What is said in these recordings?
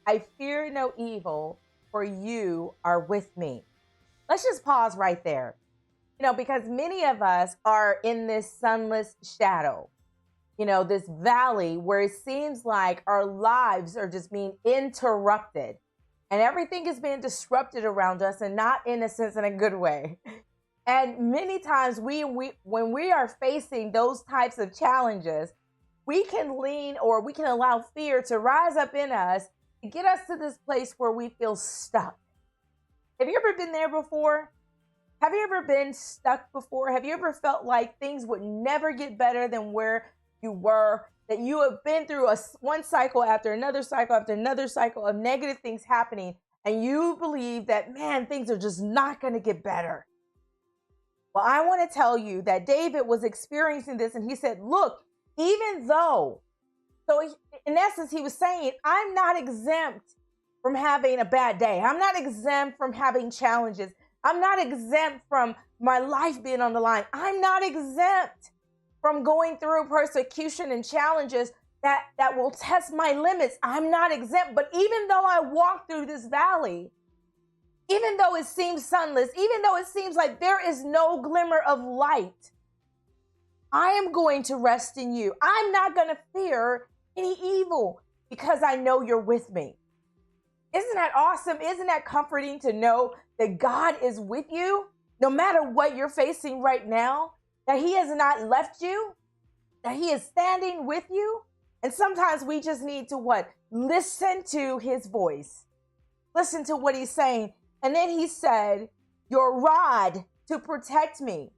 I fear no evil, for you are with me. Let's just pause right there. Because many of us are in this sunless shadow, this valley where it seems like our lives are just being interrupted and everything is being disrupted around us, and not in a sense in a good way. And many times when we are facing those types of challenges, we can lean or we can allow fear to rise up in us to get us to this place where we feel stuck. Have you ever been there before? Have you ever been stuck before? Have you ever felt like things would never get better than where you were? That you have been through one cycle after another cycle of negative things happening, and you believe that, man, things are just not going to get better. Well, I want to tell you that David was experiencing this, and he said, look, even though, so in essence, he was saying, I'm not exempt from having a bad day. I'm not exempt from having challenges. I'm not exempt from my life being on the line. I'm not exempt from going through persecution and challenges that will test my limits. I'm not exempt. But even though I walk through this valley, even though it seems sunless, even though it seems like there is no glimmer of light, I am going to rest in you. I'm not going to fear any evil because I know you're with me. Isn't that awesome? Isn't that comforting to know that God is with you no matter what you're facing right now, that he has not left you, that he is standing with you? And sometimes we just need to what? Listen to his voice. Listen to what he's saying. And then he said, your rod to protect me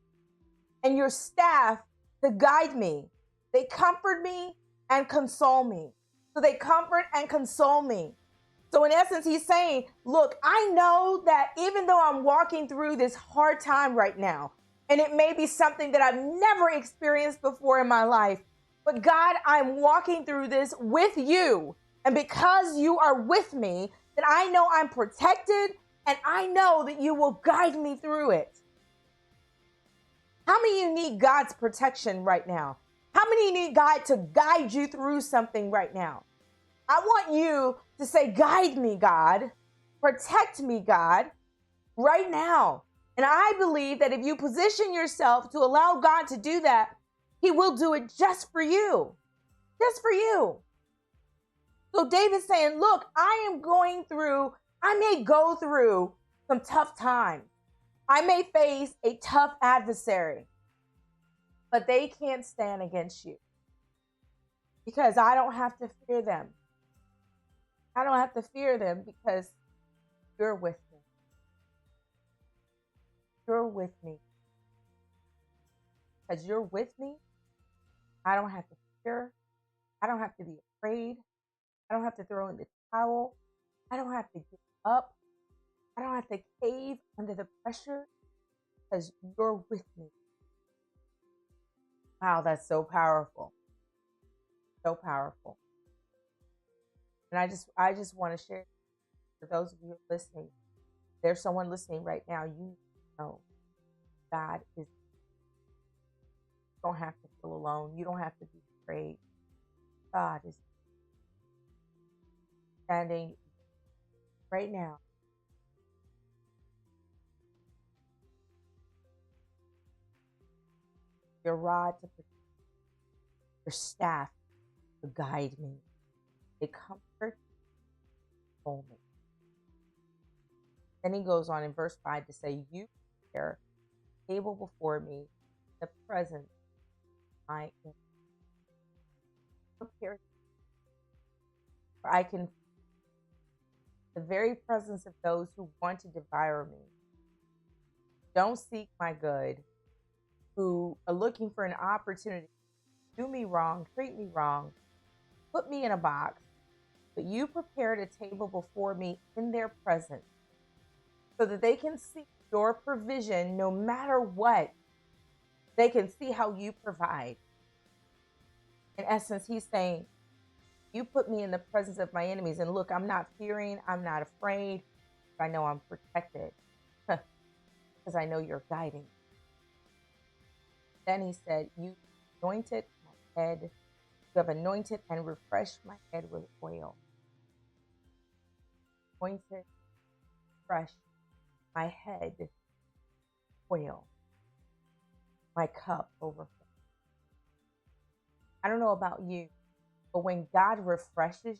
and your staff to guide me. They comfort me and console me. So they comfort and console me. So in essence, he's saying, look, I know that even though I'm walking through this hard time right now, and it may be something that I've never experienced before in my life, but God, I'm walking through this with you. And because you are with me, then I know I'm protected, and I know that you will guide me through it. How many of you need God's protection right now? How many of you need God to guide you through something right now? I want you to say, guide me, God. Protect me, God, right now. And I believe that if you position yourself to allow God to do that, he will do it just for you. Just for you. So David's saying, look, I may go through some tough times. I may face a tough adversary, but they can't stand against you because I don't have to fear them. I don't have to fear them because you're with me. You're with me. Because you're with me, I don't have to fear. I don't have to be afraid. I don't have to throw in the towel. I don't have to give up. I don't have to cave under the pressure because you're with me. Wow, that's so powerful. So powerful. And I just want to share for those of you listening. There's someone listening right now. You know God is. You don't have to feel alone. You don't have to be afraid. God is standing right now. Your rod to protect, your staff to guide me. They comfort me. Then he goes on in verse 5 to say, you prepare a table before me, the present I am prepared. For I can the very presence of those who want to devour me. Don't seek my good, who are looking for an opportunity to do me wrong, treat me wrong, put me in a box. But you prepared a table before me in their presence so that they can see your provision no matter what. They can see how you provide. In essence, he's saying, you put me in the presence of my enemies. And look, I'm not fearing. I'm not afraid. I know I'm protected because I know you're guiding. Then he said, you anointed my head. You have anointed and refreshed my head with oil. anointed, fresh, my head, oil, my cup overflow. I don't know about you, but when God refreshes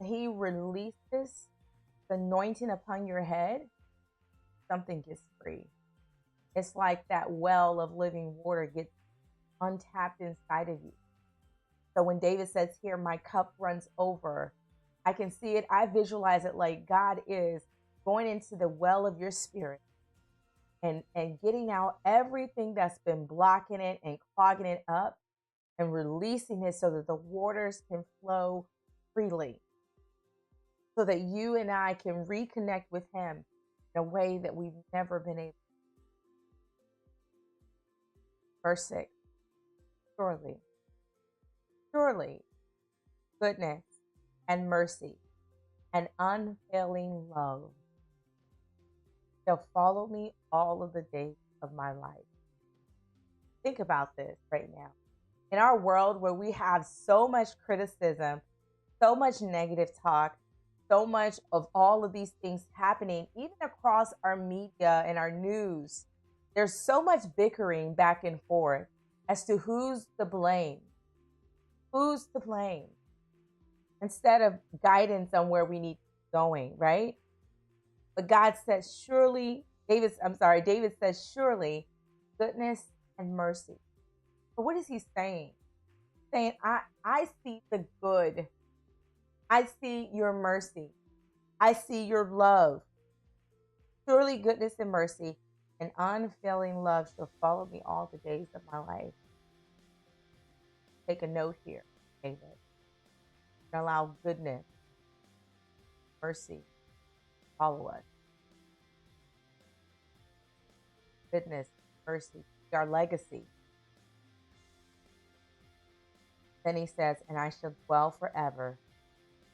you, He releases the anointing upon your head, something gets free. It's like that well of living water gets untapped inside of you. So when David says here, my cup runs over, I can see it. I visualize it like God is going into the well of your spirit and getting out everything that's been blocking it and clogging it up and releasing it so that the waters can flow freely, so that you and I can reconnect with Him in a way that we've never been able. Verse 6, surely, surely, goodness and mercy and unfailing love shall follow me all of the days of my life. Think about this right now. In our world where we have so much criticism, so much negative talk, so much of all of these things happening, even across our media and our news, there's so much bickering back and forth as to who's to blame. Who's to blame? Instead of guidance on where we need to be going, right? But God says, surely, David says, surely goodness and mercy. But what is he saying? He's saying, I see the good. I see your mercy. I see your love. Surely goodness and mercy and unfailing love shall follow me all the days of my life. Take a note here, David. And allow goodness, mercy, follow us. Goodness, mercy, our legacy. Then he says, and I shall dwell forever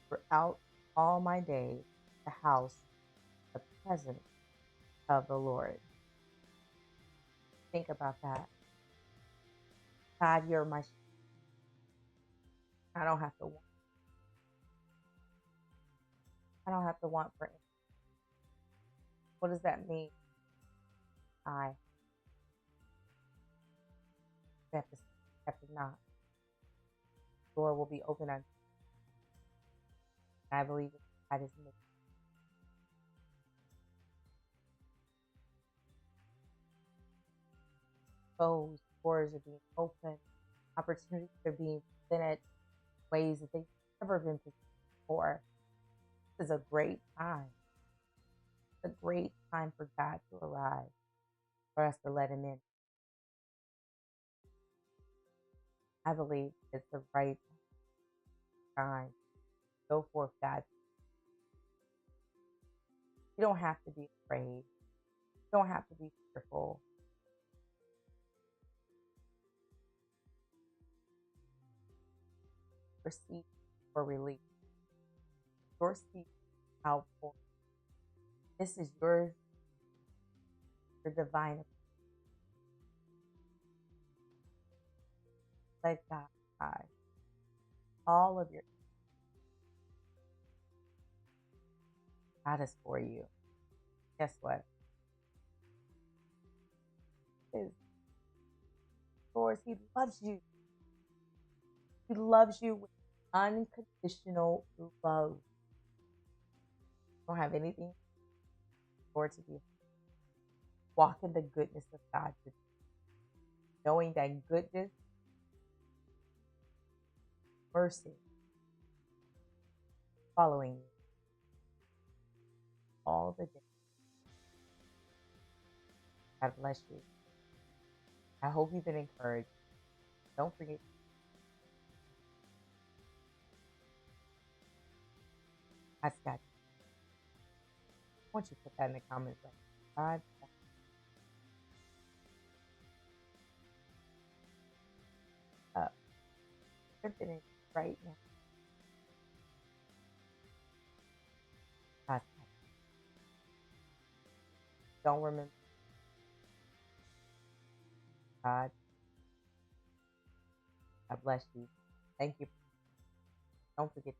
throughout all my days, the house, the presence of the Lord. Think about that. God, you're my. I don't have to want. I don't have to want for anything. What does that mean? I have to knock. The door will be open unto me. I believe that is me. Those doors are being opened, opportunities are being presented, ways that they've never been presented before. This is a great time. It's a great time for God to arrive, for us to let Him in. I believe it's the right time. Go forth, God. You don't have to be afraid. You don't have to be fearful. Receive for relief. Your seat out for. This is your divine. Let God guide all of your. God is for you. Guess what? His Lord, He loves you. He loves you with unconditional love. You don't have anything for to be. Walk in the goodness of God today, knowing that goodness, mercy, following you all the day. God bless you. I hope you've been encouraged. Don't forget. Ask God. I want you to put that in the comments. God, strengthening right now. God, don't remember. God, God bless you. Thank you. Don't forget.